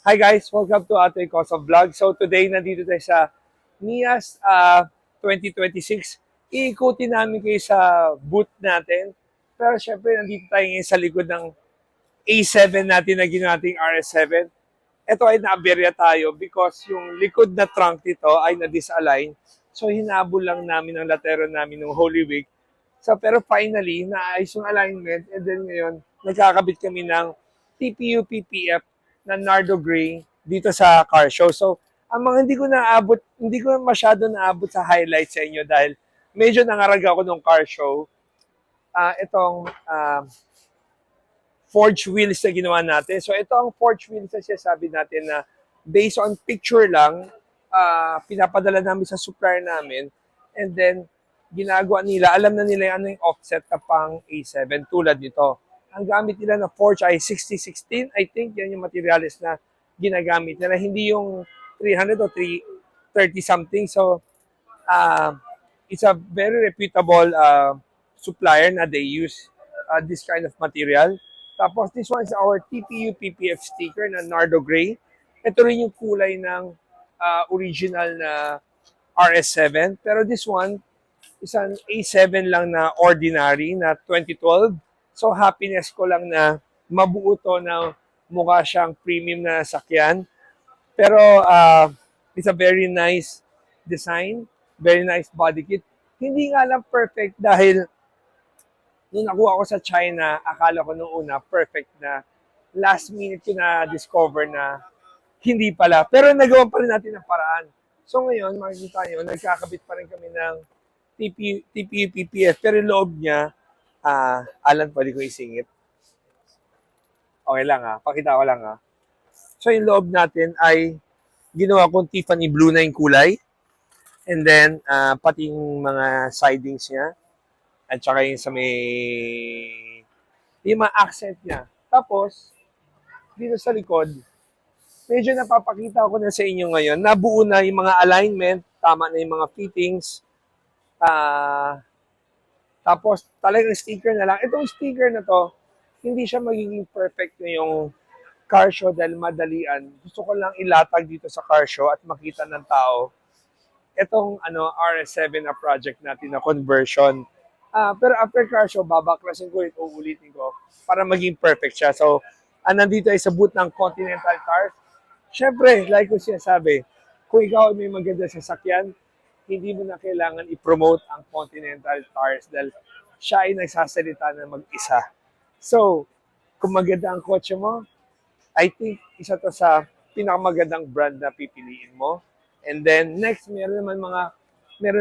Hi guys, welcome to Ate Kosa Vlog. So today nandito tayo sa Mias 2026. Iikutin namin kayo sa booth natin. Pero syempre nandito tayo ngayon sa likod ng A7 natin na ginawa nating RS7. Ito ay naaberya tayo because yung likod na trunk nito ay na-disalign. So hinabol lang namin ang latero namin ng Holy Week. So pero finally, naayos yung alignment and then ngayon nagkakabit kami ng TPU PPF na Nardo Gray dito sa car show. So ang mga hindi ko masyado naabot sa highlights sa inyo dahil medyo nangarag ako nung car show. Itong forged wheels na ginawa natin. So ito ang forged wheels na sinasabi natin na based on picture lang, pinapadala namin sa supplier namin and then ginagawa nila, alam na nila ano yung offset na pang A7 tulad nito. Ang gamit nila na forge ay 6016, I think yan yung materials na ginagamit nila, hindi yung 300 o 330 something. So it's a very reputable supplier na they use this kind of material. Tapos this one is our TPU PPF sticker na Nardo Gray. Ito rin yung kulay ng original na RS7. Pero this one is an A7 lang na ordinary na 2012. So happiness ko lang na mabuo to na mukha siyang premium na sakyan. Pero it's a very nice design, very nice body kit. Hindi nga lang perfect dahil nung nakuha ko sa China, akala ko nung una perfect na. Last minute ko na discover na hindi pala. Pero nagawa pa rin natin ng paraan. So ngayon, makikita nyo, nagkakabit pa rin kami ng TPU PPF. Pero yung loob niya, Alan, pwede ko isingit. Okay lang pakita ko lang So yung loob natin ay ginawa kong Tiffany blue na yung kulay. And then, pati yung mga sidings niya. At saka yung sa yung mga accent niya. Tapos, dito sa likod, medyo napapakita ko na sa inyo ngayon. Nabuo na yung mga alignment, tama na yung mga fittings. Tapos, talagang sticker na lang. Itong sticker na to, hindi siya magiging perfect na yung car show dahil madalian. Gusto ko lang ilatag dito sa car show at makita ng tao itong RS7 na project natin na conversion. Pero after car show, babaklasin ko ito, uulitin ko para maging perfect siya. So, nandito ay sa booth ng Continental Cars. Siyempre, like ko siya sabi, kung ikaw ay may maganda sa sakyan, hindi mo na kailangan i-promote ang Continental Cars dahil siya ay nagsasalita na mag-isa. So, kung maganda ang kotse mo, I think isa to sa pinakamagandang brand na pipiliin mo. And then next, meron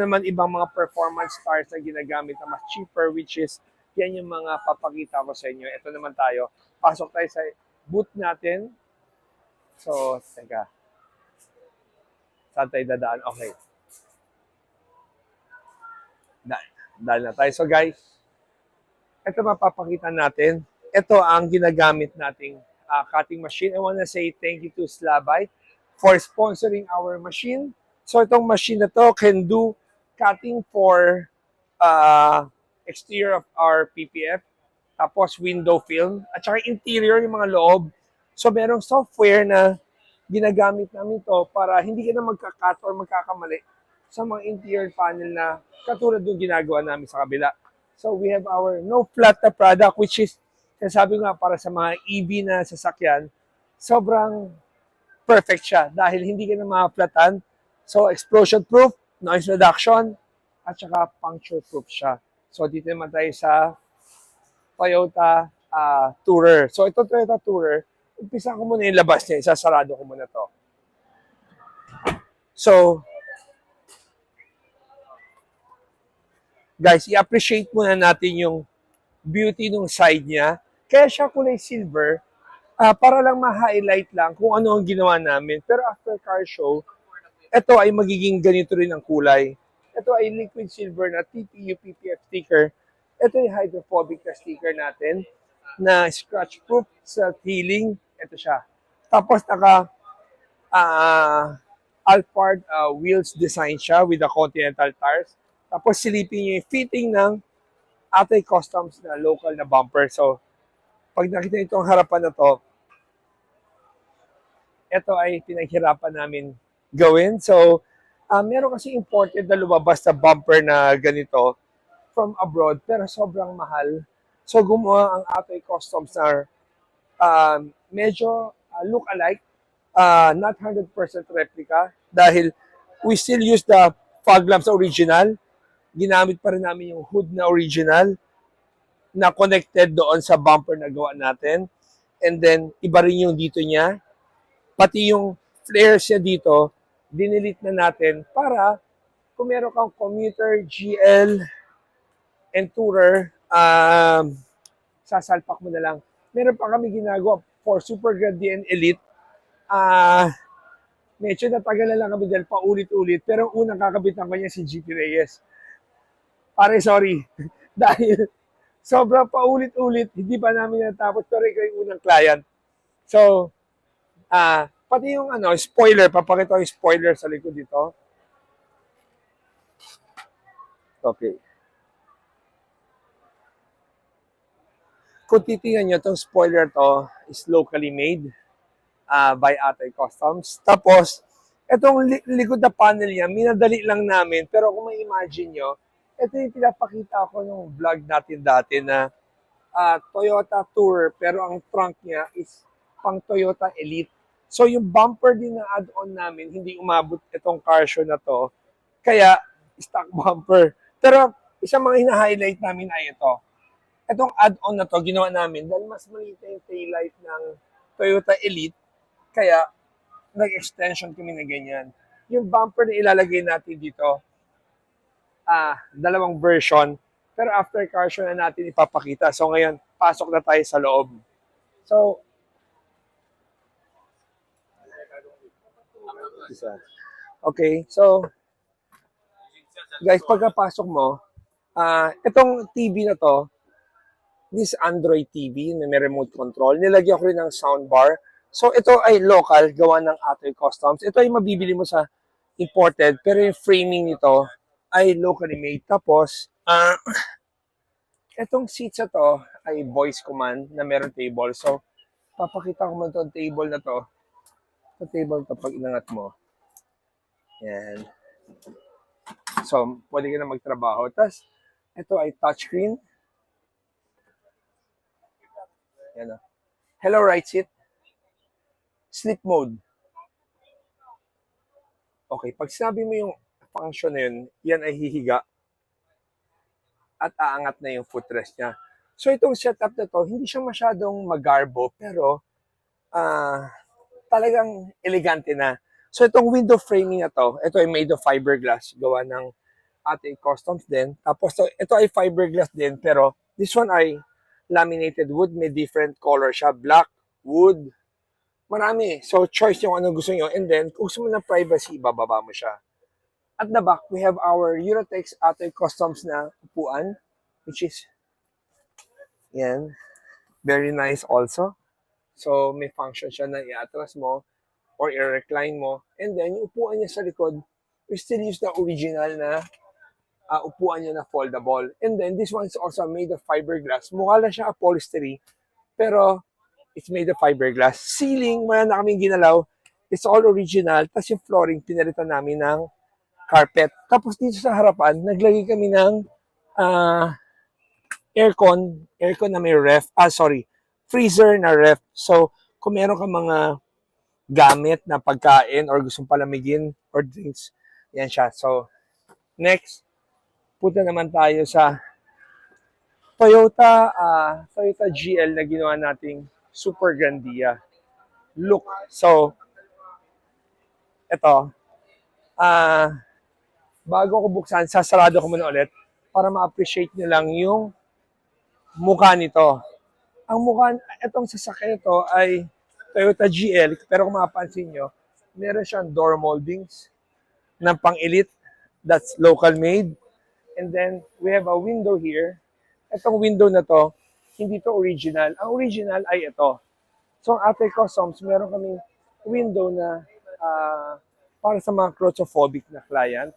naman ibang mga performance cars na ginagamit na mas cheaper, which is yan yung mga papakita ko sa inyo. Ito naman tayo. Pasok tayo sa booth natin. So, teka. Saan tayo dadaan? Okay. Dahil na tayo. So guys, ito mapapakita natin. Ito ang ginagamit nating cutting machine. I want to say thank you to Slabite for sponsoring our machine. So itong machine na to can do cutting for exterior of our PPF, tapos window film, at saka interior, yung mga loob. So merong software na ginagamit namin to para hindi ka na magka-cut or magkakamali sa mga interior panel na katulad ng ginagawa namin sa kabila. So we have our no flat na product, which is, sabi nga, para sa mga EV na sasakyan, sobrang perfect siya dahil hindi ka na ma-flatan. So explosion proof, noise reduction, at saka puncture proof siya. So dito naman tayo sa Toyota Tourer. So ito Toyota Tourer, umpisa ko muna yung labas niya, isasarado ko muna to. So, guys, i-appreciate muna natin yung beauty ng side niya. Kaya siya kulay silver, para lang ma-highlight lang kung ano ang ginawa namin. Pero after car show, ito ay magiging ganito rin ang kulay. Ito ay liquid silver na TPU PPF sticker. Ito ay hydrophobic na sticker natin na scratch proof sa healing. Ito siya. Tapos naka Alphard wheels design siya with the Continental tires. Tapos silipin niyo yung fitting ng Atay Customs na local na bumper. So, pag nakita niyo itong harapan na to, ito ay pinaghirapan namin gawin. So, meron kasi imported na lumabas na bumper na ganito from abroad, pero sobrang mahal. So, gumawa ang Atoy Customs na medyo look-alike, not 100% replica, dahil we still use the fog lamps original. Ginamit pa rin namin yung hood na original na connected doon sa bumper na gawa natin. And then, iba rin yung dito niya. Pati yung flares niya dito, dinilit na natin para kung meron kang commuter, GL, and tourer, sasalpak mo na lang. Meron pa kami ginagawa for Super Grande and Elite. Medyo natagal na lang kami dahil paulit-ulit. Pero unang kakabitan ko niya si GP Reyes. Pare, sorry. Dahil sobrang paulit-ulit, hindi pa namin natapos. Pero ikaw yung unang client. So, pati yung spoiler, papakita ko yung spoiler sa likod dito. Okay. Kung titingnan nyo, itong spoiler to is locally made by Atoy Customs. Tapos, itong likod na panel niya, minadali lang namin. Pero kung may imagine nyo, ito yung pinapakita ko nung vlog natin dati na Toyota Tour, pero ang trunk niya is pang Toyota Elite. So, yung bumper din na add-on namin, hindi umabot itong car show na to. Kaya, stock bumper. Pero, isang mga hina-highlight namin ay ito. Itong add-on na to, ginawa namin dahil mas maliit yung taillight ng Toyota Elite. Kaya, nag-extension kami na ganyan. Yung bumper na ilalagay natin dito, dalawang version. Pero after car show na natin ipapakita. So ngayon, pasok na tayo sa loob. So, okay. So, guys, pagkapasok mo, itong TV na to, this Android TV, may remote control. Nilagyan ko rin ng soundbar. So, ito ay local, gawa ng Atoy Customs. Ito ay mabibili mo sa imported, pero yung framing nito ay locally made. Tapos, itong seats na to ay voice command na meron table. So, papakita ko mo itong table na to. Itong table to, pag inangat mo. Yan. So, pwede ka na magtrabaho. Tapos, ito ay touchscreen. Yan o. Hello, right seat. Sleep mode. Okay, pag sinabi mo yung function na yun, yan ay hihiga at aangat na yung footrest niya. So itong setup na to, hindi siya masyadong magarbo, pero talagang elegante na. So itong window framing na to, ito ay made of fiberglass, gawa ng Atoy Customs din. Tapos ito ay fiberglass din, pero this one ay laminated wood, may different color siya, black, wood, marami. So choice yung ano gusto nyo. And then, kung gusto mo ng privacy, bababa mo siya. At the back, we have our Eurotex Atoy Customs na upuan, which is, yan, very nice also. So, may function siya na i-atras mo or i-recline mo. And then, yung upuan niya sa likod, we still use the original na upuan niya na foldable. And then, this one is also made of fiberglass. Mukha lang siya upholstery, pero it's made of fiberglass. Ceiling, wala na kaming ginalaw. It's all original. Tapos yung flooring, pinalitan namin ng carpet. Tapos dito sa harapan, naglagay kami ng aircon na may ref. Freezer na ref. So, kung meron ka mga gamit na pagkain or gustong palamigin or drinks, yan siya. So, next, punta naman tayo sa Toyota GL na ginawa nating Super Grandia look. So, ito, bago ko buksan, sasarado ko muna ulit para ma-appreciate nyo lang yung mukha nito. Ang mukha, itong sasakyan ito ay Toyota GL, pero kung mapapansin nyo, meron siyang door moldings ng pang-elite, that's local made. And then, we have a window here. Itong window na to, hindi to original. Ang original ay ito. So, ang Atoy Customs, meron kaming window na para sa mga claustrophobic na client.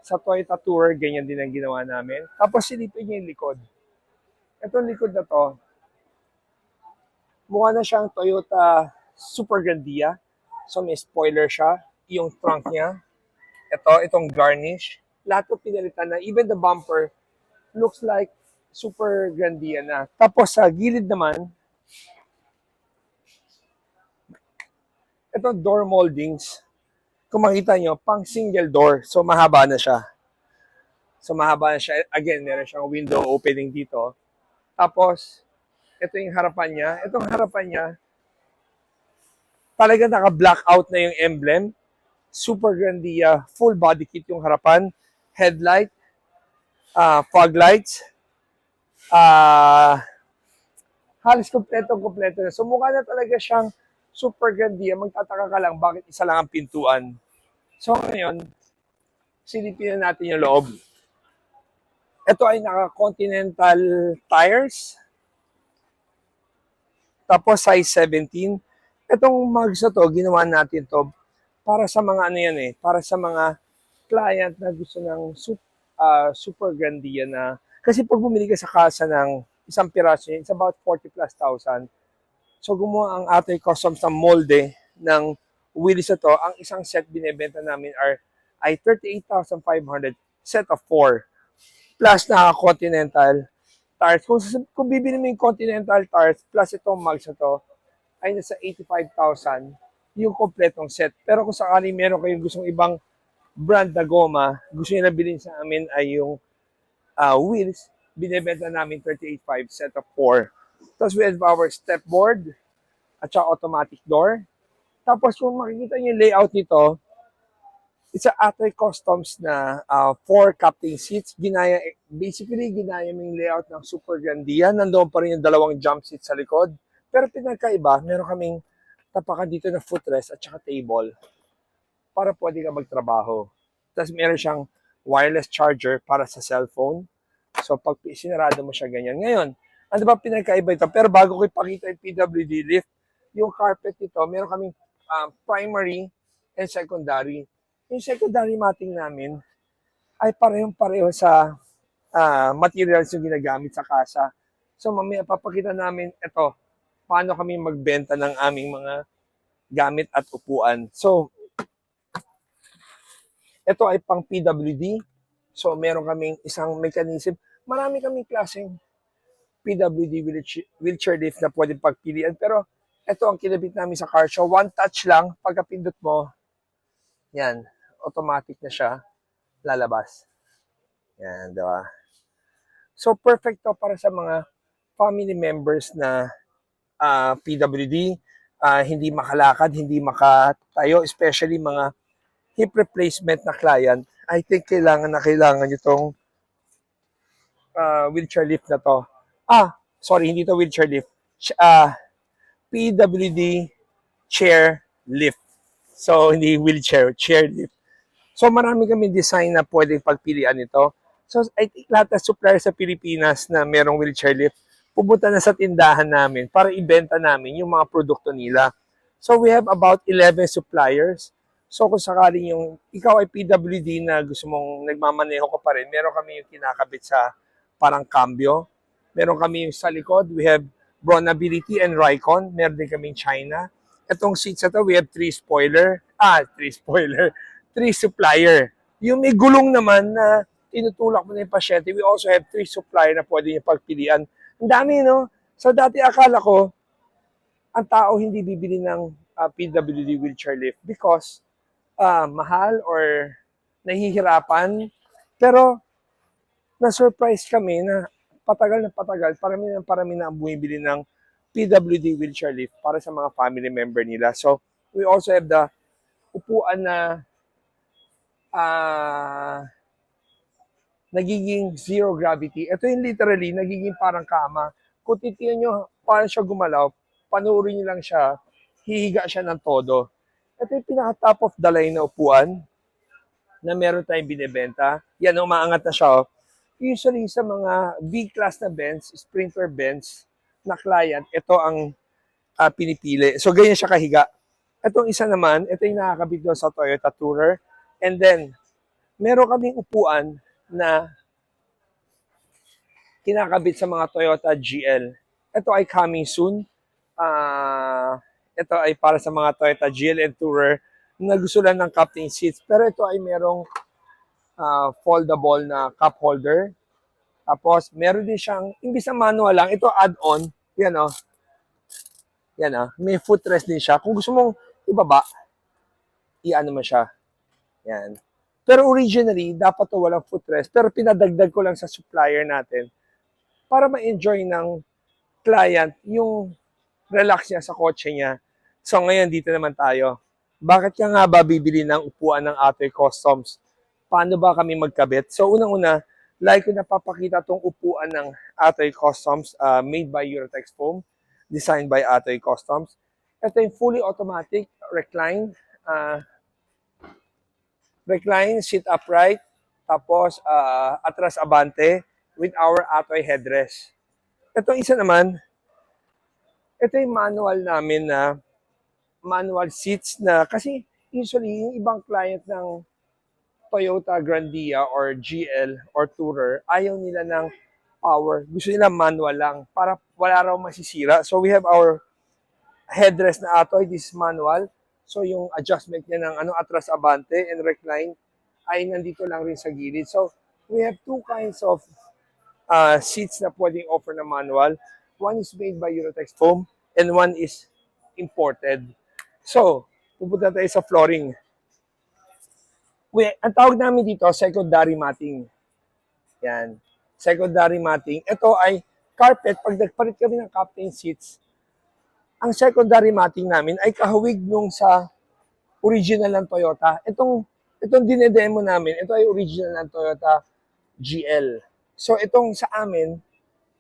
Sa Toyota Tour, ganyan din ang ginawa namin. Tapos, silipin niya yung likod. Itong likod na to, mukha na siyang Toyota Super Grandia. So may spoiler siya. Yung trunk niya. Itong garnish. Lahat po pinalitan na. Even the bumper looks like super grandia na. Tapos sa gilid naman, itong door moldings. Kung makita nyo, pang single door. So mahaba na siya. Again, meron siyang window opening dito. Tapos, ito yung harapan niya. Itong harapan niya, talaga naka-black out na yung emblem. Super grandia, full body kit yung harapan. Headlight, fog lights, halos kompleto na. So mukha na talaga siyang super grandia. Magtataka ka lang bakit isa lang ang pintuan. So ngayon, silipin na natin yung loob. Ito ay naka-continental tires. Tapos size 17. Itong mugs na to, ginawa natin to para sa mga ano yan para sa mga client na gusto ng super grandia na. Kasi pag bumili ka sa kasa ng isang piraso niya, it's about 40 plus thousand. So gumawa ang Atoy Customs ng molde ng wheels na to. Ang isang set binebenta namin ay 38,500 set of 4 plus naka-continental tires. Kung bibili mo yung continental tires plus itong mugs na to, ay nasa 85,000 yung kompletong set. Pero kung sakali meron kayong gustong ibang brand na goma, gusto nyo na bilhin sa amin ay yung wheels, binibenta namin 38.5 set of 4. Tapos we have our step board at saka automatic door. Tapos kung makikita nyo yung layout nito, it's a Atoy Customs na 4 captain seats. Basically, ginaya mo yung layout ng Super Grandia. Nandoon pa rin yung dalawang jump seats sa likod. Pero pinagkaiba, meron kaming tapakan dito na footrest at saka table para pwede ka magtrabaho. Tapos meron siyang wireless charger para sa cellphone. So pag sinarado mo siya ganyan. Ngayon, ano ba pinagkaiba ito? Pero bago ko ipakita yung PWD lift, yung carpet nito, meron kaming primary and secondary. Yung secondary matting namin ay parehong-pareho sa materials yung ginagamit sa kasa. So mamaya papakita namin ito, paano kami magbenta ng aming mga gamit at upuan. So, ito ay pang PWD. So, meron kaming isang mechanism. Marami kaming klaseng PWD wheelchair lift na pwedeng pagpilian. Pero, ito ang kinabit namin sa car show. One touch lang, pagkapindot mo, yan, automatic na siya lalabas. Yan, diba? So, perfect to para sa mga family members na PWD, hindi makalakad, hindi makatayo, especially mga hip replacement na client. I think kailangan itong wheelchair lift na to. Sorry, hindi to wheelchair lift. PWD chair lift. So, hindi wheelchair, chair lift. So, marami kami design na pwedeng pagpilian ito. So, I think lahat ng supplier sa Pilipinas na merong wheelchair lift, pupunta na sa tindahan namin para ibenta namin yung mga produkto nila. So, we have about 11 suppliers. So, kung sakaling yung ikaw ay PWD na gusto mong nagmamaneho ko pa rin, meron kami yung kinakabit sa parang cambio. Meron kami yung sa likod. We have Bronability and Rycon. Meron din kami China. Itong seats na to, we have 3 supplier. Yung may gulong naman na tinutulak mo na yung pasyente, we also have 3 supplier na pwede yung pagpilian. Ang dami, no? So, dati akala ko, ang tao hindi bibili ng PWD wheelchair lift because mahal or nahihirapan. Pero, na-surprise kami na patagal, parami na ang bumibili ng PWD wheelchair lift para sa mga family member nila. So, we also have the upuan na nagiging zero gravity. Ito yung literally, nagiging parang kama. Kung titiyan nyo paano siya gumalaw, panuorin nyo lang siya, hihiga siya ng todo. Ito yung pinaka-top of the line na upuan na meron tayong binibenta. Yan, umaangat na siya. Usually sa mga B-class na Benz, Sprinter Benz na client, ito ang pinipili. So, ganyan siya kahiga. Itong isa naman, ito yung nakakabit doon sa Toyota Tourer. And then, meron kaming upuan na kinakabit sa mga Toyota GL. Ito ay coming soon. Ito ay para sa mga Toyota GL and Tourer na gusto lang ng captain seats. Pero ito ay merong foldable na cup holder. Tapos, meron din siyang, imbis na manual lang, ito add-on. Yan o. Yan may footrest din siya. Kung gusto mong ibaba, i-ano mo siya. Yan. Pero originally, dapat to walang footrest. Pero pinadagdag ko lang sa supplier natin para ma-enjoy ng client yung relax niya sa kotse niya. So ngayon, dito naman tayo. Bakit ka nga ba bibili ng upuan ng Atoy Customs? Paano ba kami magkabit? So unang-una, like ko napapakita tong upuan ng Atoy Customs made by Eurotex Foam, designed by Atoy Customs. Ito yung fully automatic recline, sit upright, tapos atras abante with our Atoy headrest. Ito isa naman, ito yung manual namin na manual seats na kasi usually yung ibang client ng Toyota Grandia or GL or Tourer, ayaw nila ng power. Gusto nila manual lang para wala raw masisira. So we have our headrest na Atoy, this is manual. So yung adjustment niya ng atras abante and recline ay nandito lang rin sa gilid. So we have two kinds of seats na pwedeng offer na manual. One is made by Eurotex Foam and one is imported. So, pupunta tayo sa flooring. Ang tawag namin dito, secondary matting. Yan. Secondary matting. Ito ay carpet. Pag nagpalit kami ng captain seats, ang secondary matting namin ay kahawig nung sa original ng Toyota. Itong dinedemo namin, ito ay original ng Toyota GL. So, itong sa amin,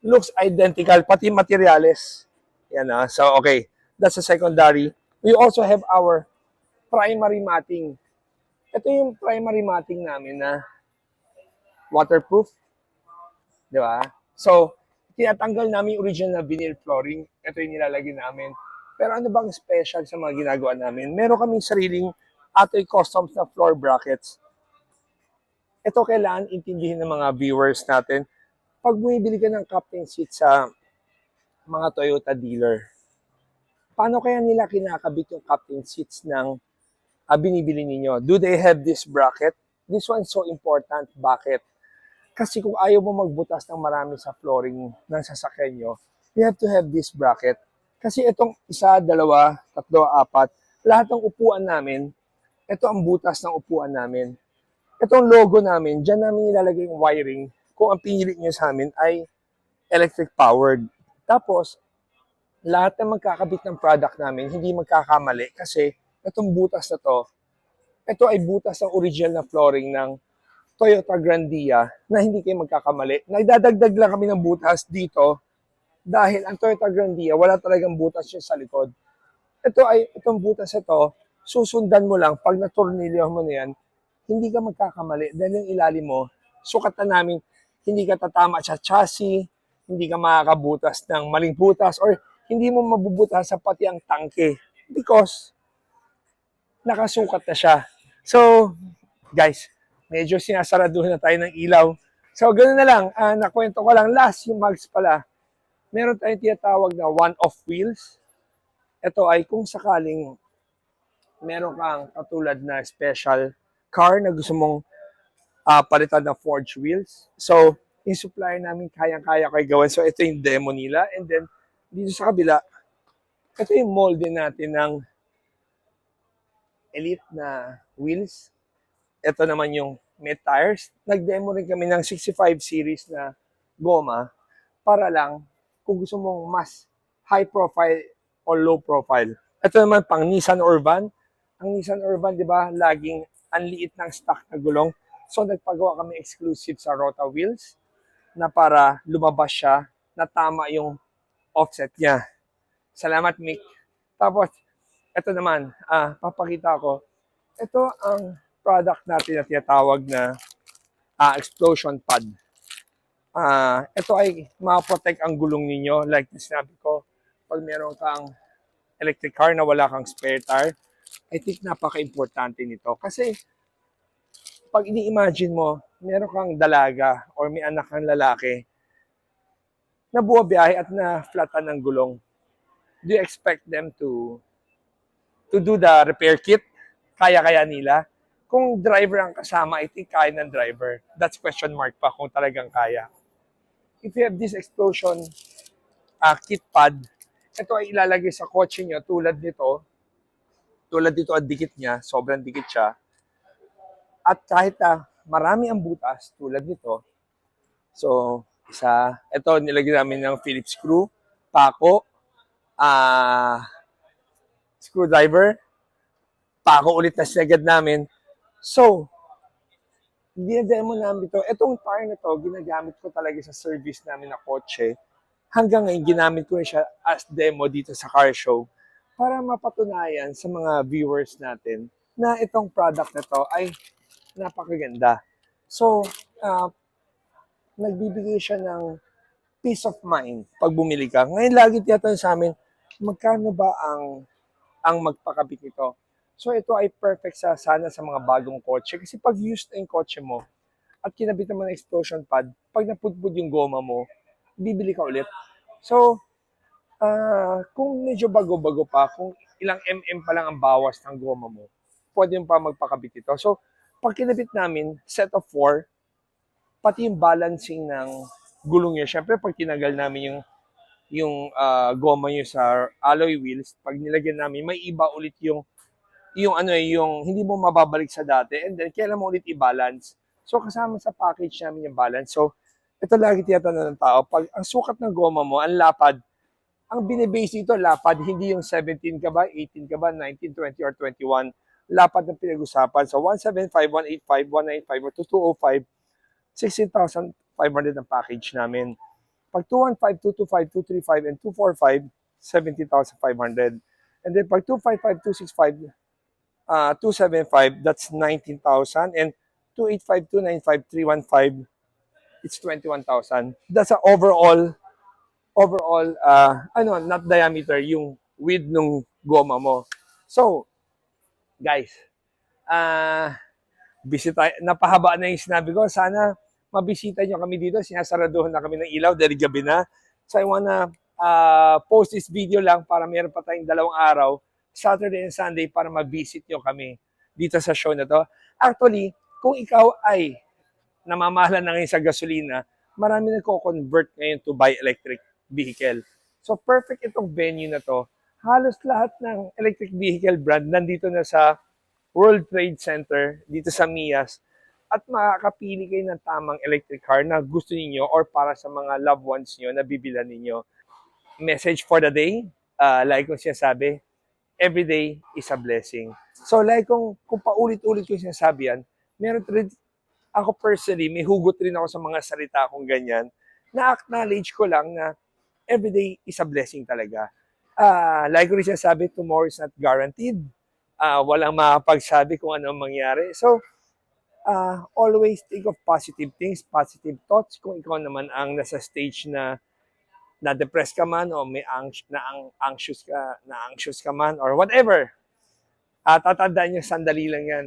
looks identical, pati materials. Yan So, okay. That's a secondary. We also have our primary matting. Ito yung primary matting namin na waterproof. Di ba? So, tinatanggal namin yung original na vinyl flooring. Ito yung nilalagay namin. Pero ano bang special sa mga ginagawa namin? Meron kaming sariling Atoy Customs na floor brackets. Ito kailangan intindihin ng mga viewers natin. Pag bumibili ka ng captain seat sa mga Toyota dealer, paano kaya nila kinakabit yung captain seats ng binibili ninyo? Do they have this bracket? This one is so important. Bakit? Kasi kung ayaw mo magbutas ng marami sa flooring ng sasakyan nyo, you have to have this bracket. Kasi itong isa, dalawa, tatlo, apat, lahat ng upuan namin, ito ang butas ng upuan namin. Itong logo namin, dyan namin nilalagay yung wiring kung ang pinili nyo sa amin ay electric powered. Tapos, lahat na magkakabit ng product namin, hindi magkakamali kasi itong butas na to, ito ay butas ng original na flooring ng Toyota Grandia na hindi kayo magkakamali. Nagdadagdag lang kami ng butas dito dahil ang Toyota Grandia, wala talagang butas yun sa likod. Itong butas ito, susundan mo lang, pag naturnilyo mo na yan, hindi ka magkakamali dahil yung ilalim mo, sukat na namin, hindi ka tatama sa chassis, hindi ka makakabutas ng maling butas, or hindi mo mabubutas sa pati ang tangke because nakasukat na siya. So, guys, medyo sinasaraduhan na tayo ng ilaw. So, ganoon na lang. Nakwento ko lang. Last, yung mags pala. Meron tayong tinatawag na one-off wheels. Ito ay kung sakaling meron kang katulad na special car na gusto mong palitan ng forged wheels. So, yung supplier namin kayang-kaya kayo gawin. So, ito yung demo nila. And then, dito sa kabila, ito yung mold din natin ng elite na wheels. Ito naman yung met tires. Nag-demo rin kami ng 65 series na goma para lang kung gusto mong mas high profile o low profile. Ito naman pang Nissan Urban. Ang Nissan Urban, di ba, laging anliit ng stock na gulong. So, nagpagawa kami exclusive sa Rota Wheels na para lumabas siya na tama yung offset niya. Salamat, Mick. Tapos, ito naman, papakita ko. Ito ang product natin na tinatawag na explosion pad. Ito ay ma-protect ang gulong ninyo. Like sinabi ko, pag meron kang electric car na wala kang spare tire, I think napaka-importante nito. Kasi, pag ini-imagine mo, meron kang dalaga or may anak kang lalaki na buwabiyahe at na-flatan ng gulong, do you expect them to to do the repair kit, kaya-kaya nila. Kung driver ang kasama, I think kaya ng driver. That's question mark pa kung talagang kaya. If you have this explosion kit pad, ito ay ilalagay sa kotse nyo tulad nito. Tulad dito ang dikit niya, sobrang dikit siya. At kahit marami ang butas tulad nito, so ito nilagyan namin ng Phillips screw, pako, screwdriver, pako ulit na sinagad namin. So, dinademo namin ito. Itong tire na to, ginagamit ko talaga sa service namin na kotse. Hanggang ngayon, ginamit ko siya as demo dito sa car show para mapatunayan sa mga viewers natin na itong product na to ay napakaganda. So, nagbibigay siya ng peace of mind pag bumili ka. Ngayon, lagi tinatanong sa amin, magkano ba ang magpakabit nito? So, ito ay perfect sana sa mga bagong kotse. Kasi pag used na yung kotse mo at kinabit naman ng explosion pad, pag napudpud yung goma mo, bibili ka ulit. So, kung medyo bago-bago pa, kung ilang mm pa lang ang bawas ng goma mo, pwede mo pa magpakabit ito. So, pag kinabit namin, set of 4, pati yung balancing ng gulong niya. Siyempre, pag tinagal namin yung goma niyo sa alloy wheels, pag nilagyan namin, may iba ulit yung hindi mo mababalik sa dati, and then kailan mo ulit i-balance. So, kasama sa package namin yung balance. So, ito lagi tinatanong ng tao, pag ang sukat ng goma mo, ang lapad, ang binibase dito, lapad, hindi yung 17 ka ba, 18 ka ba, 19, 20, or 21. Lapad ng pinag-usapan. So, 175, 185, 195, or 2205, 16,500 ang package namin. Pag 215, 225, 235, and 245, 17,500. And then pag 255, 265, 275, that's 19,000. And 285, 295, 315, it's 21,000. That's a overall, not diameter, yung width ng goma mo. So, guys, bisita, napahaba na yung sinabi ko. Sana mabisita nyo kami dito. Sinasaraduhan na kami ng ilaw dahil gabi na. So, I wanna post this video lang para meron pa tayong 2 araw, Saturday and Sunday, para ma-visit nyo kami dito sa show na to. Actually, kung ikaw ay namamahalan na ngayon sa gasolina, marami nagko-convert ngayon to buy electric vehicle. So, perfect itong venue na to. Halos lahat ng electric vehicle brand nandito na sa World Trade Center, dito sa Mias, at makakapili kayo ng tamang electric car na gusto niyo or para sa mga loved ones niyo na bibilan ninyo. Message for the day, like kong sinasabi, every day is a blessing. So, like kung paulit-ulit ko sinasabi yan, meron rin, ako personally, may hugot rin ako sa mga salita kong ganyan, na-acknowledge ko lang na every day is a blessing talaga. Like ko rin sinasabi, tomorrow is not guaranteed. Walang makapagsabi kung ano mangyari. So, always think of positive things, positive thoughts. Kung ikaw naman ang nasa stage na na-depress ka man o may anxious ka man or whatever, tatandaan nyo, sandali lang yan.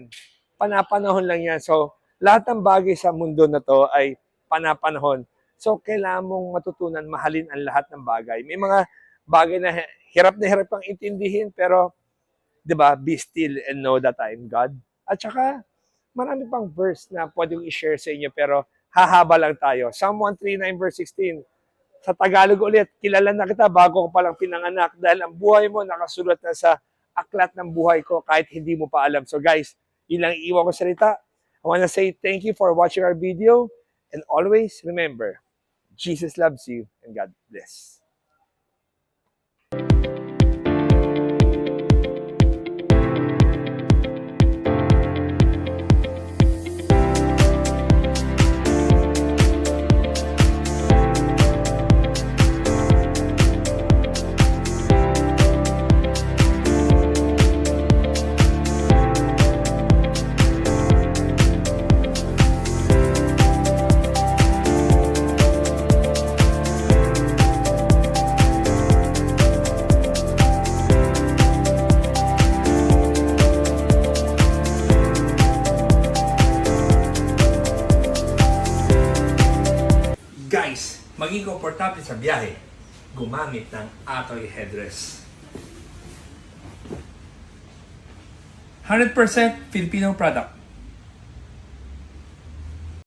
Panapanahon lang yan. So, lahat ng bagay sa mundo na to ay panapanahon. So, kailangan mong matutunan mahalin ang lahat ng bagay. May mga bagay na hirap kang intindihin, pero, di ba, be still and know that I am God. At saka, marami pang verse na pwedeng i-share sa inyo, pero hahaba lang tayo. Psalm 139 verse 16, sa Tagalog ulit, kilala na kita bago ko palang pinanganak dahil ang buhay mo nakasulat na sa aklat ng buhay ko kahit hindi mo pa alam. So guys, yun lang iiwan ko salita. I wanna say thank you for watching our video, and always remember, Jesus loves you and God bless. Guys, maging komportable sa biyahe, gumamit ng Atoy headrest. 100% Filipino product.